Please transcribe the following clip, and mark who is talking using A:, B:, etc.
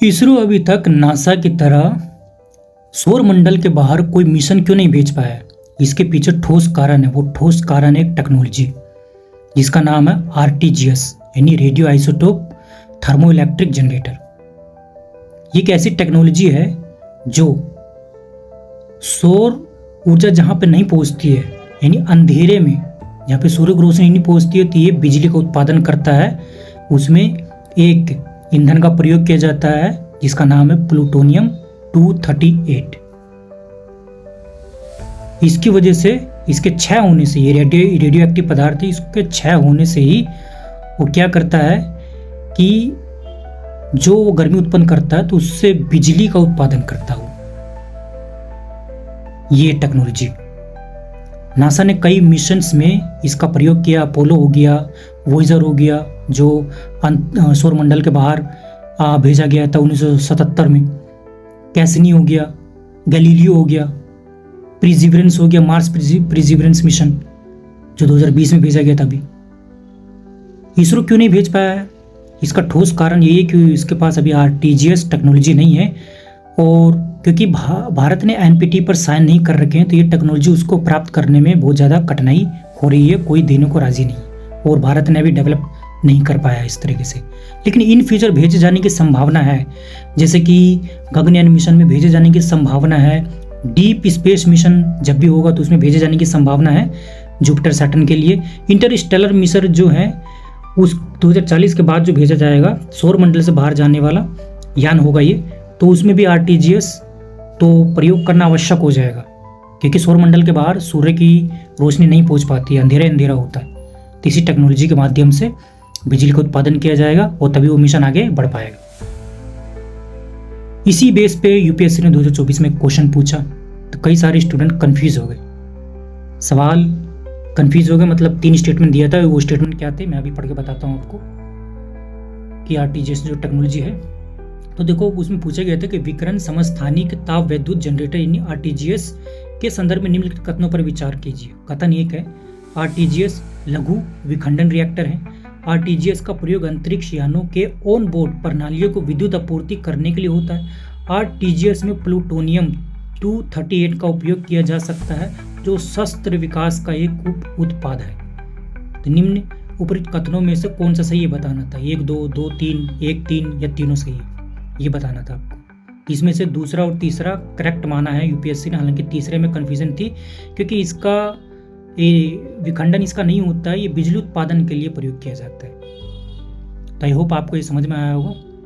A: इसरो अभी तक नासा की तरह सौर मंडल के बाहर कोई मिशन क्यों नहीं भेज पाया है? इसके पीछे ठोस कारण है। वो ठोस कारण है एक टेक्नोलॉजी जिसका नाम है आरटीजीएस यानी radio isotope thermo electric generator. ये एक ऐसी टेक्नोलॉजी है जो सौर ऊर्जा जहाँ पे नहीं पहुँचती है यानी अंधेरे में जहाँ पे सूर्य की रोशनी नहीं पहुँचती है तो ये बिजली का उत्पादन करता है। उसमें एक ईंधन का प्रयोग किया जाता है जिसका नाम है प्लूटोनियम 238। इसकी वजह से इसके क्षय होने से ये रेडियो एक्टिव पदार्थ है, इसके क्षय होने से ही वो क्या करता है कि जो वो गर्मी उत्पन्न करता है तो उससे बिजली का उत्पादन करता है। ये टेक्नोलॉजी नासा ने कई मिशंस में इसका प्रयोग किया। अपोलो हो गया, वॉयेजर हो गया जो सौर मंडल के बाहर भेजा गया था 1977 में, कैसिनी हो गया, गैलीलियो हो गया, प्रिजीवरेंस हो गया, मार्स प्रिजीवरेंस मिशन जो 2020 में भेजा गया था। अभी इसरो क्यों नहीं भेज पाया है? इसका ठोस कारण ये है कि इसके पास अभी आरटीजीएस टेक्नोलॉजी नहीं है और क्योंकि भारत ने एनपीटी पर साइन नहीं कर रखे हैं तो ये टेक्नोलॉजी उसको प्राप्त करने में बहुत ज़्यादा कठिनाई हो रही है। कोई देने को राजी नहीं और भारत ने अभी डेवलप नहीं कर पाया इस तरीके से। लेकिन इन फ्यूचर भेजे जाने की संभावना है, जैसे कि गगनयान मिशन में भेजे जाने की संभावना है। डीप स्पेस मिशन जब भी होगा तो उसमें भेजे जाने की संभावना है जुपिटर सैटर्न के लिए। इंटरस्टेलर मिशन जो है उस 2040 के बाद जो भेजा जाएगा सौर मंडल से बाहर जाने वाला यान होगा ये, तो उसमें भी आरटीजीएस तो प्रयोग करना आवश्यक हो जाएगा क्योंकि सौर मंडल के बाहर सूर्य की रोशनी नहीं पहुंच पाती है, अंधेरा होता है। तो इसी टेक्नोलॉजी के माध्यम से बिजली का उत्पादन किया जाएगा और तभी वो मिशन आगे बढ़ पाएगा। इसी बेस पे यूपीएससी ने 2024 में क्वेश्चन पूछा तो कई सारे स्टूडेंट कंफ्यूज हो गए। सवाल कंफ्यूज हो गए मतलब 3 स्टेटमेंट दिया था, वो स्टेटमेंट क्या थे मैं अभी पढ़ के बताता हूँ आपको कि आरटीजीएस जो टेक्नोलॉजी है। तो देखो उसमें पूछा गया था कि विकिरण समस्थानिक ताप विद्युत जनरेटर यानी आरटीजीएस के संदर्भ में निम्नलिखित कथनों पर विचार कीजिए। कथन एक है आरटीजीएस लघु विखंडन रिएक्टर है। आरटीजीएस का प्रयोग अंतरिक्ष यानों के ऑन बोर्ड प्रणालियों को विद्युत आपूर्ति करने के लिए होता है। आरटीजीएस में प्लूटोनियम 238 का उपयोग किया जा सकता है जो शस्त्र विकास का एक उप उत्पाद है। तो निम्न उपरोक्त कथनों में से कौन सा सही है बताना था। 1 2 2 3 1 3 या तीनों सही है ये बताना था आपको। इसमें से दूसरा और तीसरा करेक्ट माना है यूपीएससी ने, हालांकि तीसरे में कंफ्यूजन थी क्योंकि इसका विखंडन इसका नहीं होता है, ये बिजली उत्पादन के लिए प्रयोग किया जाता है। तो आई होप आपको ये समझ में आया होगा।